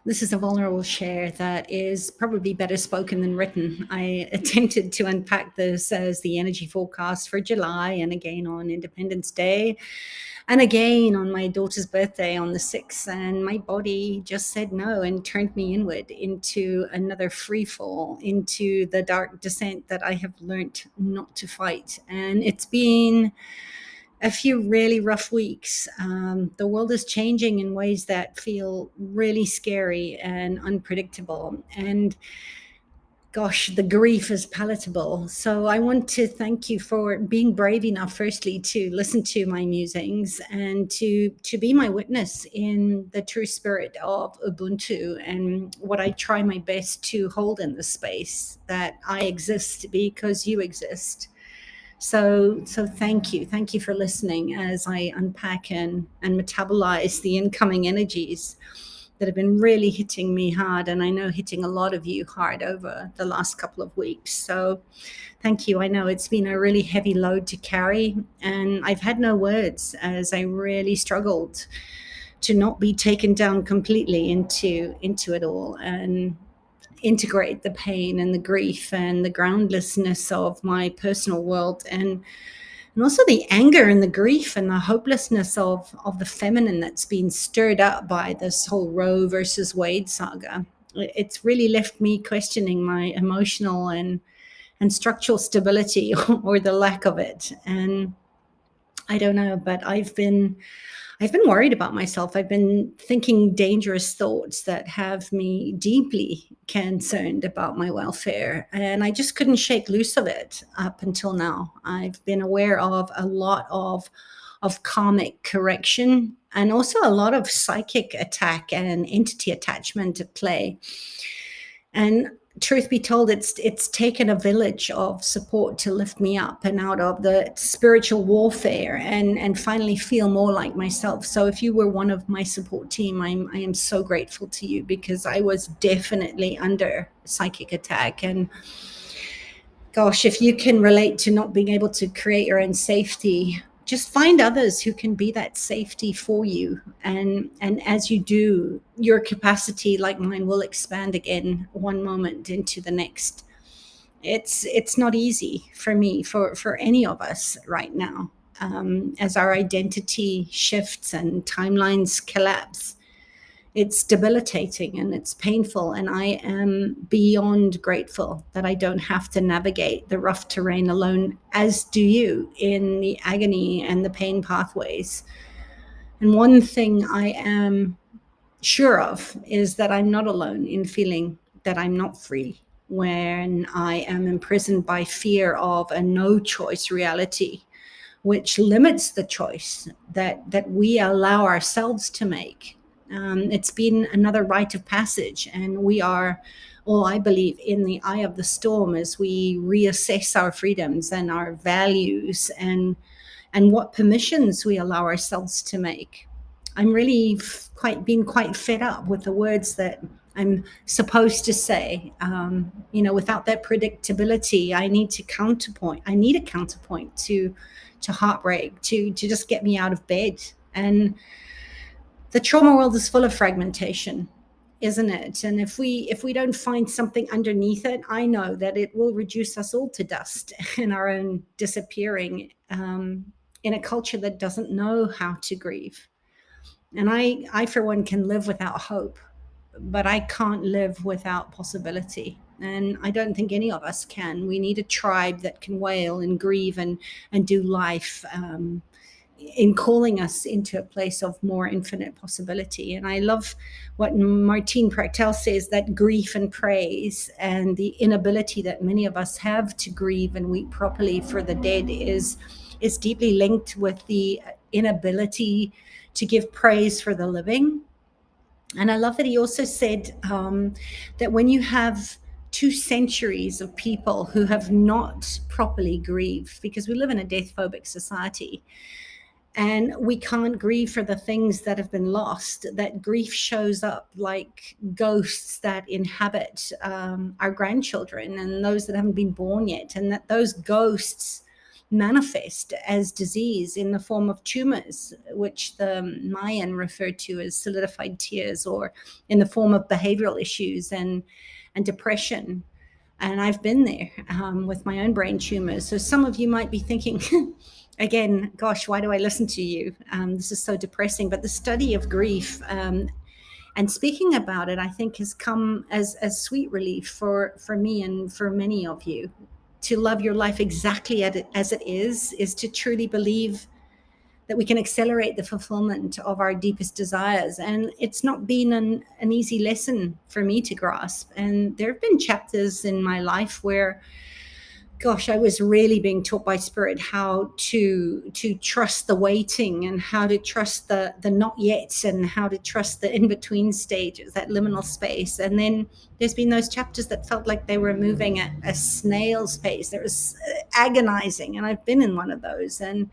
This is a vulnerable share that is probably better spoken than written. I attempted to unpack this as the energy forecast for July and again on Independence Day and again on my daughter's birthday on the 6th. And my body just said no and turned me inward into another free fall, into the dark descent that I have learnt not to fight. And it's been a few really rough weeks. The world is changing in ways that feel really scary and unpredictable. And gosh, the grief is palatable. So I want to thank you for being brave enough, firstly, to listen to my musings and to be my witness in the true spirit of Ubuntu and what I try my best to hold in the space that I exist because you exist. So thank you for listening as I unpack and metabolize the incoming energies that have been really hitting me hard, and I know hitting a lot of you hard over the last couple of weeks. So thank you. I know it's been a really heavy load to carry, and I've had no words as I really struggled to not be taken down completely into it all and integrate the pain and the grief and the groundlessness of my personal world, and also the anger and the grief and the hopelessness of the feminine that's been stirred up by this whole Roe versus Wade saga. It's really left me questioning my emotional and structural stability or the lack of it. And I don't know, but I've been worried about myself. I've been thinking dangerous thoughts that have me deeply concerned about my welfare. And I just couldn't shake loose of it up until now. I've been aware of a lot of karmic correction and also a lot of psychic attack and entity attachment at play. And truth be told, it's taken a village of support to lift me up and out of the spiritual warfare and finally feel more like myself. So if you were one of my support team, I am so grateful to you, because I was definitely under psychic attack. And gosh, if you can relate to not being able to create your own safety, just find others who can be that safety for you. And as you do, your capacity, like mine, will expand again one moment into the next. It's not easy for me, for any of us right now, as our identity shifts and timelines collapse. It's debilitating and it's painful, and I am beyond grateful that I don't have to navigate the rough terrain alone, as do you, in the agony and the pain pathways. And one thing I am sure of is that I'm not alone in feeling that I'm not free when I am imprisoned by fear of a no choice reality, which limits the choice that we allow ourselves to make. It's been another rite of passage, and we are all, I believe, in the eye of the storm as we reassess our freedoms and our values and what permissions we allow ourselves to make. I'm really quite fed up with the words that I'm supposed to say. Without that predictability, I need to counterpoint. I need a counterpoint to heartbreak, to just get me out of bed. And the trauma world is full of fragmentation, isn't it? And if we don't find something underneath it, I know that it will reduce us all to dust and our own disappearing, in a culture that doesn't know how to grieve. And I for one can live without hope, but I can't live without possibility. And I don't think any of us can. We need a tribe that can wail and grieve and do life, in calling us into a place of more infinite possibility. And I love what Martine Prachtel says, that grief and praise and the inability that many of us have to grieve and weep properly for the dead is deeply linked with the inability to give praise for the living. And I love that he also said, that when you have 2 centuries of people who have not properly grieved, because we live in a death phobic society, and we can't grieve for the things that have been lost, that grief shows up like ghosts that inhabit, our grandchildren and those that haven't been born yet, and that those ghosts manifest as disease in the form of tumors, which the Mayan referred to as solidified tears, or in the form of behavioral issues and depression. And I've been there with my own brain tumors. So some of you might be thinking, again, gosh, why do I listen to you? This is so depressing. But the study of grief and speaking about it, I think, has come as sweet relief for me and for many of you. To love your life exactly as it is to truly believe that we can accelerate the fulfillment of our deepest desires. And it's not been an easy lesson for me to grasp. And there have been chapters in my life where, gosh, I was really being taught by Spirit how to trust the waiting, and how to trust the not yet, and how to trust the in between stages, that liminal space. And then there's been those chapters that felt like they were moving at a snail's pace. There was agonizing, and I've been in one of those. And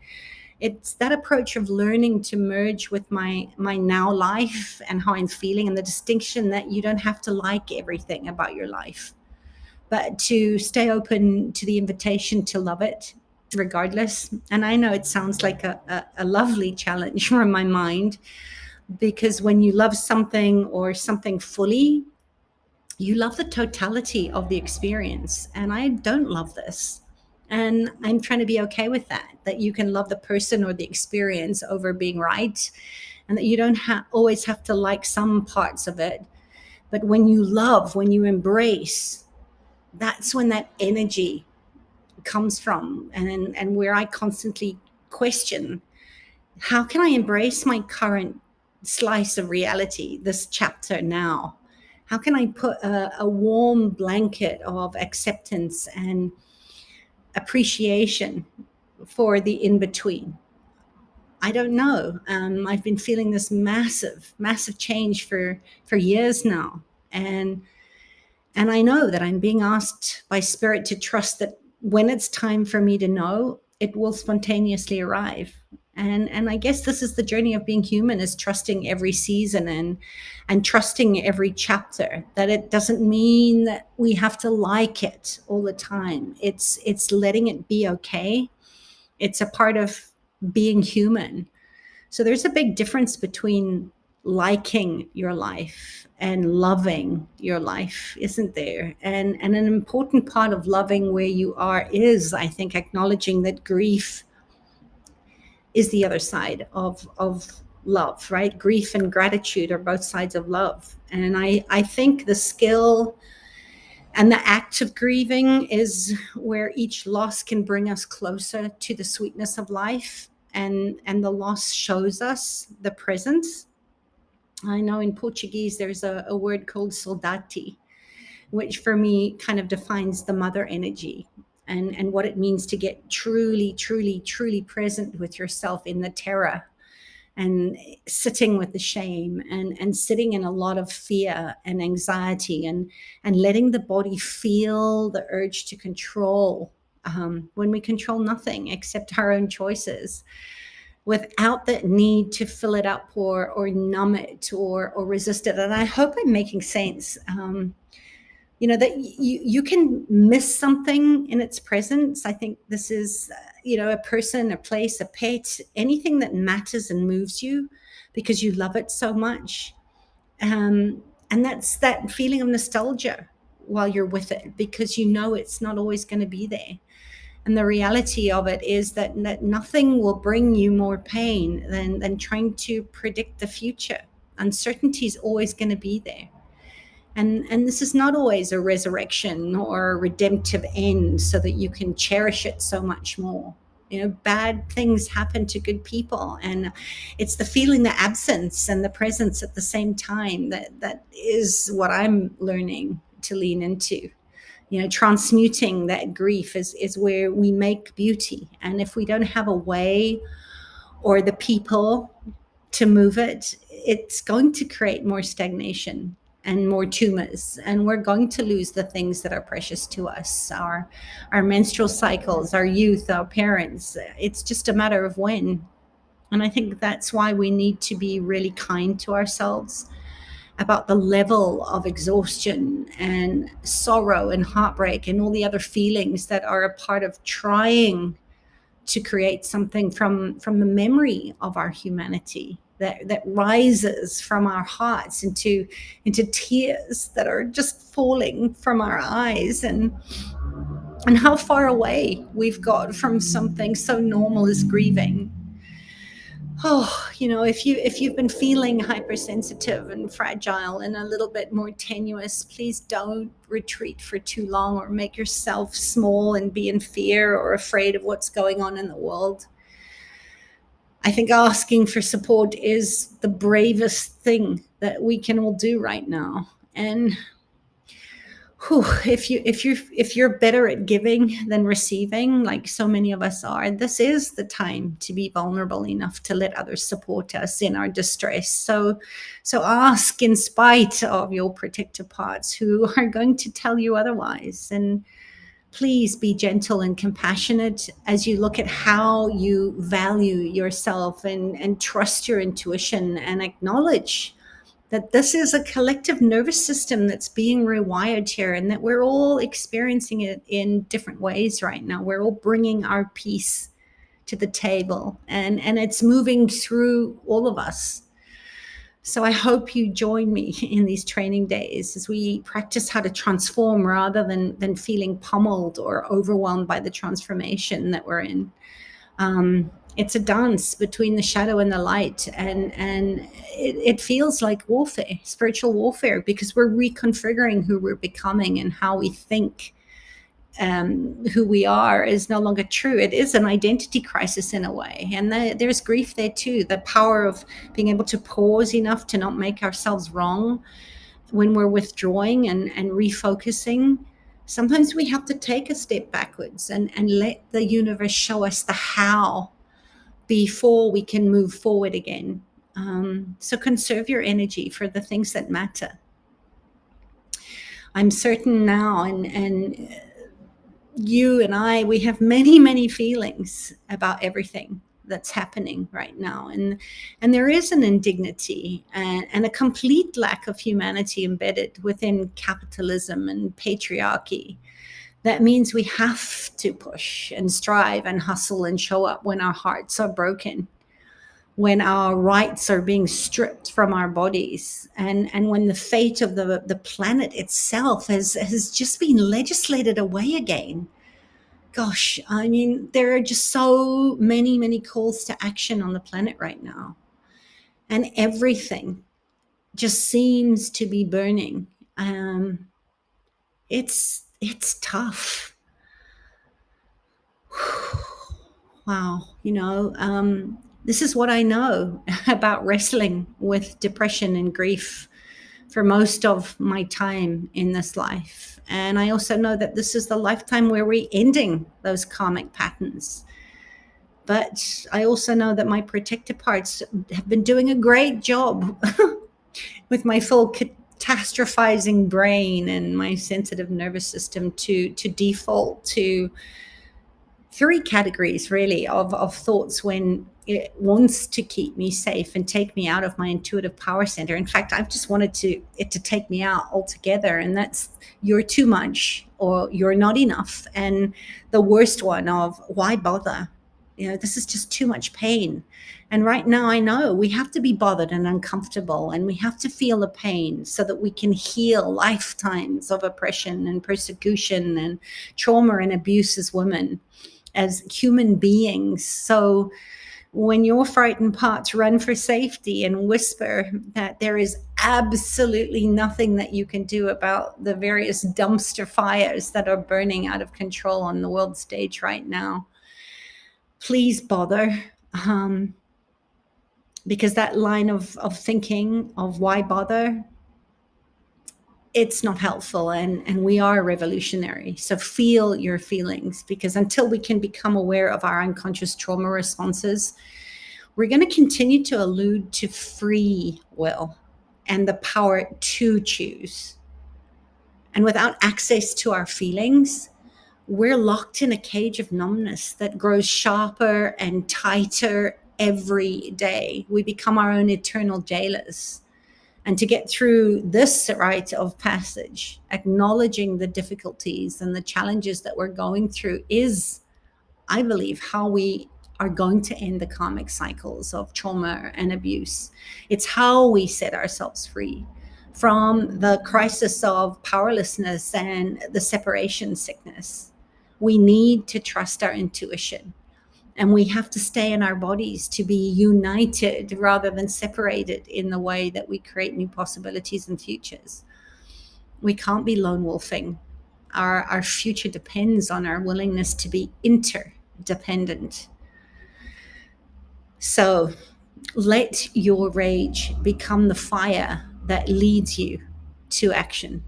it's that approach of learning to merge with my now life and how I'm feeling, and the distinction that you don't have to like everything about your life, but to stay open to the invitation to love it regardless. And I know it sounds like a lovely challenge from my mind, because when you love something or something fully, you love the totality of the experience. And I don't love this. And I'm trying to be okay with that you can love the person or the experience over being right, and that you don't always have to like some parts of it. But when you love, when you embrace, that's when that energy comes from. And where I constantly question, how can I embrace my current slice of reality, this chapter now? How can I put a warm blanket of acceptance and appreciation for the in between? I don't know. I've been feeling this massive change for years now, and I know that I'm being asked by Spirit to trust that when it's time for me to know, it will spontaneously arrive. And I guess this is the journey of being human, is trusting every season and trusting every chapter. That it doesn't mean that we have to like it all the time. It's letting it be okay. It's a part of being human. So there's a big difference between liking your life and loving your life, isn't there? And an important part of loving where you are is, I think, acknowledging that grief is the other side of love, right? Grief and gratitude are both sides of love. And I think the skill and the act of grieving is where each loss can bring us closer to the sweetness of life. And the loss shows us the presence. I know in Portuguese there's a word called saudade, which for me kind of defines the mother energy, and what it means to get truly present with yourself in the terror, and sitting with the shame, and sitting in a lot of fear and anxiety, and letting the body feel the urge to control, when we control nothing except our own choices, without that need to fill it up or numb it or resist it. And I hope I'm making sense. That you can miss something in its presence. I think this is, a person, a place, a pet, anything that matters and moves you because you love it so much. And that's that feeling of nostalgia while you're with it, because it's not always going to be there. And the reality of it is that nothing will bring you more pain than trying to predict the future. Uncertainty is always going to be there. And this is not always a resurrection or a redemptive end so that you can cherish it so much more. Bad things happen to good people, and it's the feeling the absence and the presence at the same time that is what I'm learning to lean into. Transmuting that grief is where we make beauty. And if we don't have a way or the people to move it, it's going to create more stagnation and more tumors, and we're going to lose the things that are precious to us, our menstrual cycles, our youth, our parents. It's just a matter of when. And I think that's why we need to be really kind to ourselves about the level of exhaustion and sorrow and heartbreak and all the other feelings that are a part of trying to create something from the memory of our humanity that rises from our hearts into tears that are just falling from our eyes, and how far away we've got from something so normal as grieving. Oh, if you've been feeling hypersensitive and fragile and a little bit more tenuous, please don't retreat for too long or make yourself small and be in fear or afraid of what's going on in the world. I think asking for support is the bravest thing that we can all do right now. And whew, if you're better at giving than receiving, like so many of us are, this is the time to be vulnerable enough to let others support us in our distress. So ask in spite of your protective parts who are going to tell you otherwise. And please be gentle and compassionate as you look at how you value yourself, and trust your intuition, and acknowledge that this is a collective nervous system that's being rewired here, and that we're all experiencing it in different ways right now. We're all bringing our piece to the table, and it's moving through all of us. So I hope you join me in these training days as we practice how to transform rather than feeling pummeled or overwhelmed by the transformation that we're in. It's a dance between the shadow and the light, and it feels like warfare, spiritual warfare, because we're reconfiguring who we're becoming, and how we think who we are is no longer true. It is an identity crisis in a way, and there's grief there too. The power of being able to pause enough to not make ourselves wrong when we're withdrawing and refocusing. Sometimes we have to take a step backwards and let the universe show us the how before we can move forward again. So conserve your energy for the things that matter. I'm certain now, and you and I, we have many, many feelings about everything that's happening right now. And there is an indignity and a complete lack of humanity embedded within capitalism and patriarchy. That means we have to push and strive and hustle and show up when our hearts are broken, when our rights are being stripped from our bodies, and when the fate of the planet itself has just been legislated away again. Gosh, I mean, there are just so many, many calls to action on the planet right now. And everything just seems to be burning. It's tough. Wow, this is what I know about wrestling with depression and grief for most of my time in this life. And I also know that this is the lifetime where we're ending those karmic patterns. But I also know that my protective parts have been doing a great job with my full catastrophizing brain and my sensitive nervous system to default to three categories really of thoughts when it wants to keep me safe and take me out of my intuitive power center. In fact, I've just wanted it to take me out altogether, and that's you're too much or you're not enough. And the worst one of why bother? This is just too much pain. And right now I know we have to be bothered and uncomfortable, and we have to feel the pain so that we can heal lifetimes of oppression and persecution and trauma and abuse as women, as human beings. So when your frightened parts run for safety and whisper that there is absolutely nothing that you can do about the various dumpster fires that are burning out of control on the world stage right now, please bother. Because that line of thinking of why bother, it's not helpful, and we are revolutionary. So feel your feelings, because until we can become aware of our unconscious trauma responses, we're going to continue to allude to free will and the power to choose. And without access to our feelings, we're locked in a cage of numbness that grows sharper and tighter every day. We become our own eternal jailers. And to get through this rite of passage, acknowledging the difficulties and the challenges that we're going through is I believe, how we are going to end the karmic cycles of trauma and abuse. It's how we set ourselves free from the crisis of powerlessness and the separation sickness. We need to trust our intuition, and we have to stay in our bodies to be united rather than separated in the way that we create new possibilities and futures. We can't be lone wolfing. Our future depends on our willingness to be interdependent. So let your rage become the fire that leads you to action.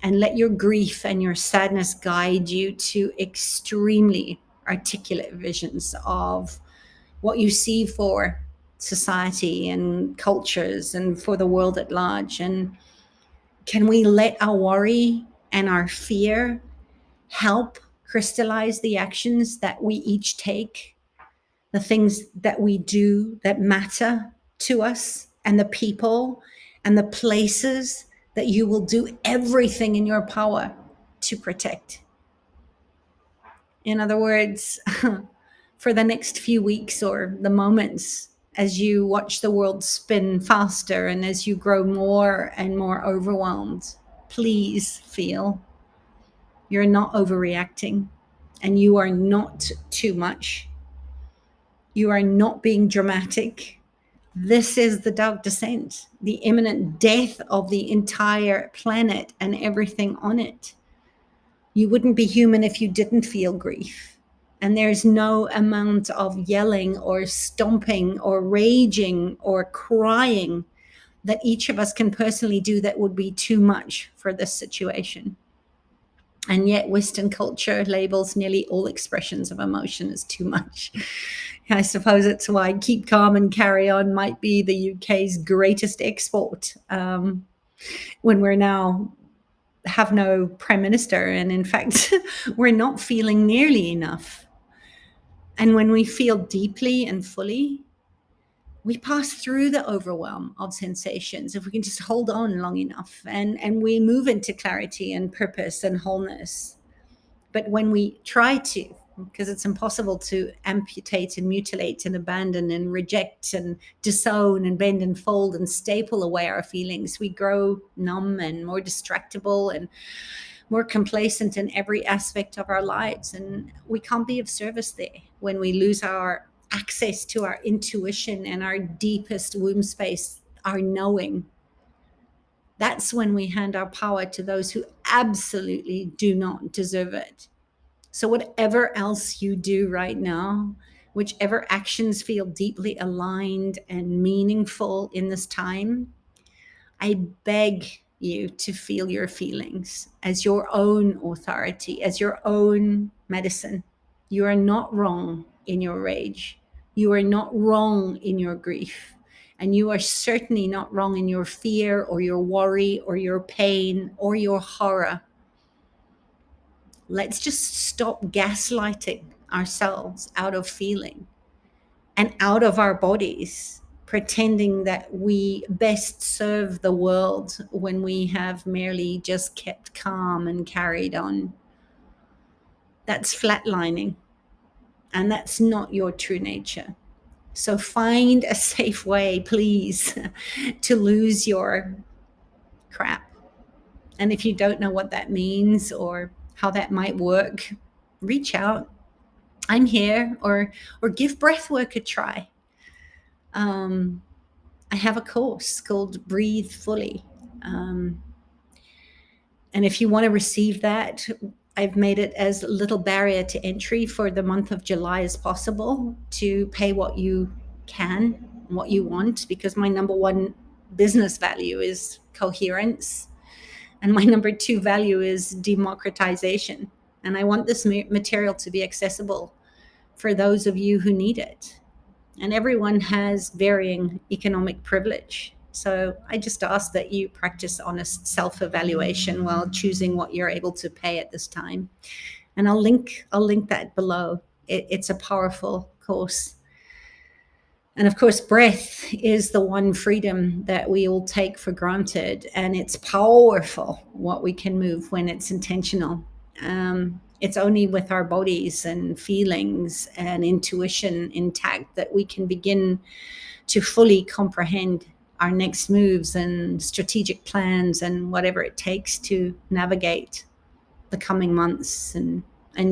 And let your grief and your sadness guide you to extremely articulate visions of what you see for society and cultures and for the world at large. And can we let our worry and our fear help crystallize the actions that we each take, the things that we do that matter to us, and the people and the places that you will do everything in your power to protect? In other words, for the next few weeks or the moments as you watch the world spin faster and as you grow more and more overwhelmed, please feel you're not overreacting, and you are not too much. You are not being dramatic. This is the dark descent, the imminent death of the entire planet and everything on it. You wouldn't be human if you didn't feel grief. And there's no amount of yelling or stomping or raging or crying that each of us can personally do that would be too much for this situation. And yet Western culture labels nearly all expressions of emotion as too much. I suppose it's why keep calm and carry on might be the UK's greatest export, when we're now have no prime minister, and in fact we're not feeling nearly enough. And when we feel deeply and fully, we pass through the overwhelm of sensations if we can just hold on long enough, and we move into clarity and purpose and wholeness. But when we try to, because it's impossible to amputate and mutilate and abandon and reject and disown and bend and fold and staple away our feelings, we grow numb and more distractible and more complacent in every aspect of our lives. And we can't be of service there when we lose our access to our intuition and our deepest womb space, our knowing. That's when we hand our power to those who absolutely do not deserve it. So, whatever else you do right now, whichever actions feel deeply aligned and meaningful in this time, I beg you to feel your feelings as your own authority, as your own medicine. You are not wrong in your rage. You are not wrong in your grief. And you are certainly not wrong in your fear or your worry or your pain or your horror. Let's just stop gaslighting ourselves out of feeling and out of our bodies, pretending that we best serve the world when we have merely just kept calm and carried on. That's flatlining, and that's not your true nature. So find a safe way, please, to lose your crap. And if you don't know what that means or how that might work, reach out. I'm here, or give breath work a try. I have a course called Breathe Fully. And if you want to receive that, I've made it as little barrier to entry for the month of July as possible, to pay what you can, what you want, because my number one business value is coherence. And my number two value is democratization. And I want this material to be accessible for those of you who need it. And everyone has varying economic privilege. So I just ask that you practice honest self-evaluation while choosing what you're able to pay at this time. And I'll link that below. It's a powerful course. And of course, breath is the one freedom that we all take for granted. And it's powerful what we can move when it's intentional. It's only with our bodies and feelings and intuition intact that we can begin to fully comprehend our next moves and strategic plans and whatever it takes to navigate the coming months and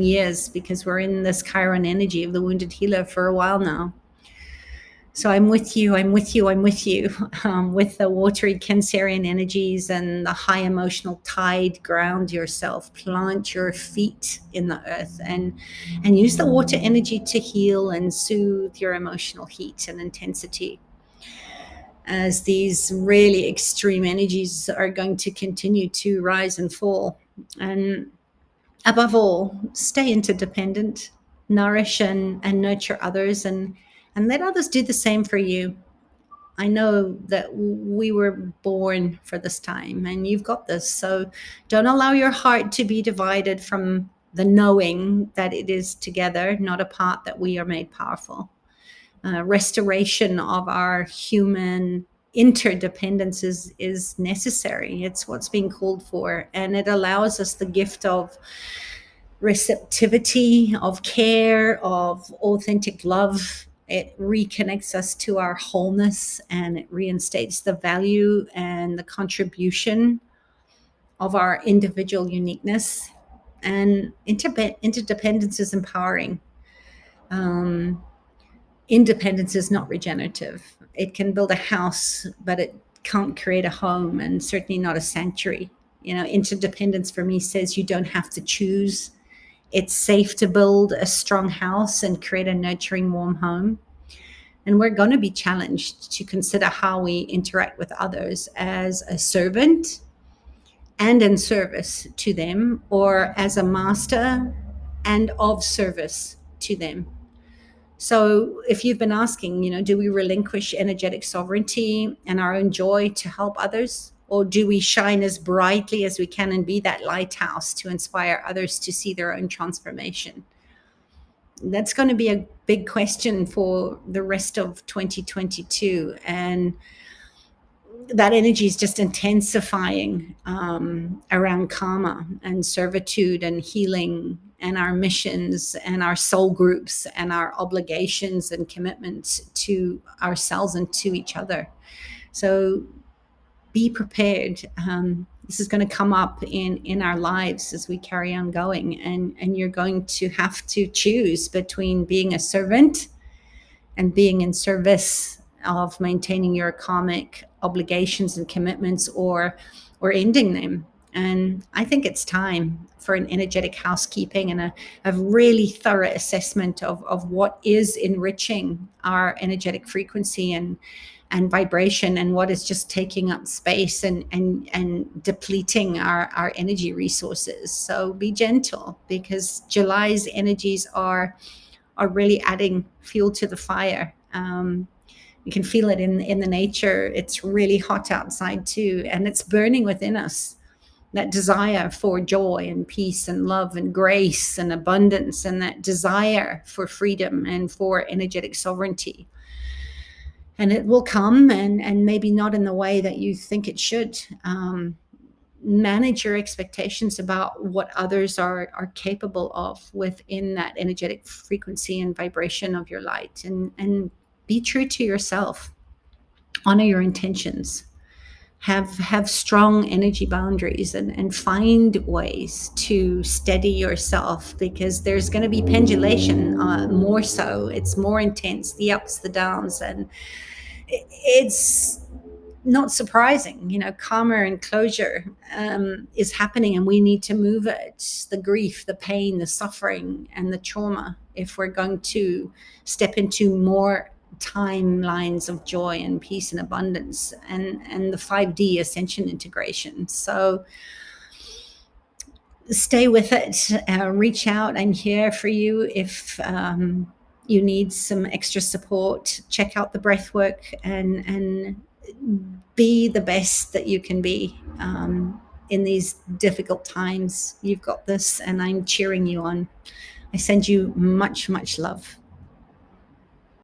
years, because we're in this Chiron energy of the wounded healer for a while now. So I'm with you, I'm with you, I'm with you, with the watery Cancerian energies and the high emotional tide. Ground yourself, plant your feet in the earth, and use the water energy to heal and soothe your emotional heat and intensity, as these really extreme energies are going to continue to rise and fall. And above all, stay interdependent, nourish and nurture others, and let others do the same for you. I know that we were born for this time and you've got this. So don't allow your heart to be divided from the knowing that it is together, not apart, that we are made powerful. Restoration of our human interdependence is necessary. It's what's being called for. And it allows us the gift of receptivity, of care, of authentic love. It reconnects us to our wholeness, and it reinstates the value and the contribution of our individual uniqueness. And interdependence is empowering. Independence is not regenerative. It can build a house, but it can't create a home, and certainly not a sanctuary. Interdependence for me says you don't have to choose. It's safe to build a strong house and create a nurturing, warm home. And we're going to be challenged to consider how we interact with others as a servant and in service to them, or as a master and of service to them. So if you've been asking, do we relinquish energetic sovereignty and our own joy to help others? Or do we shine as brightly as we can and be that lighthouse to inspire others to see their own transformation? That's going to be a big question for the rest of 2022. And that energy is just intensifying around karma and servitude and healing and our missions and our soul groups and our obligations and commitments to ourselves and to each other. So be prepared. This is going to come up in our lives as we carry on going, and you're going to have to choose between being a servant and being in service of maintaining your karmic obligations and commitments, or ending them. And I think it's time for an energetic housekeeping and a really thorough assessment of what is enriching our energetic frequency and vibration, and what is just taking up space and depleting our energy resources. So be gentle, because July's energies are really adding fuel to the fire. You can feel it in the nature. It's really hot outside too, and it's burning within us, that desire for joy and peace and love and grace and abundance, and that desire for freedom and for energetic sovereignty. And it will come, and maybe not in the way that you think it should. Manage your expectations about what others are capable of within that energetic frequency and vibration of your light, and be true to yourself. Honor your intentions. Have strong energy boundaries, and find ways to steady yourself, because there's going to be pendulation, more so. It's more intense, the ups, the downs, and it's not surprising. Karma and closure is happening, and we need to move it. The grief, the pain, the suffering, and the trauma, if we're going to step into more timelines of joy and peace and abundance, and the 5D ascension integration. So stay with it. Reach out. I'm here for you if you need some extra support. Check out the breath work, and be the best that you can be in these difficult times. You've got this, and I'm cheering you on. I send you much, much love.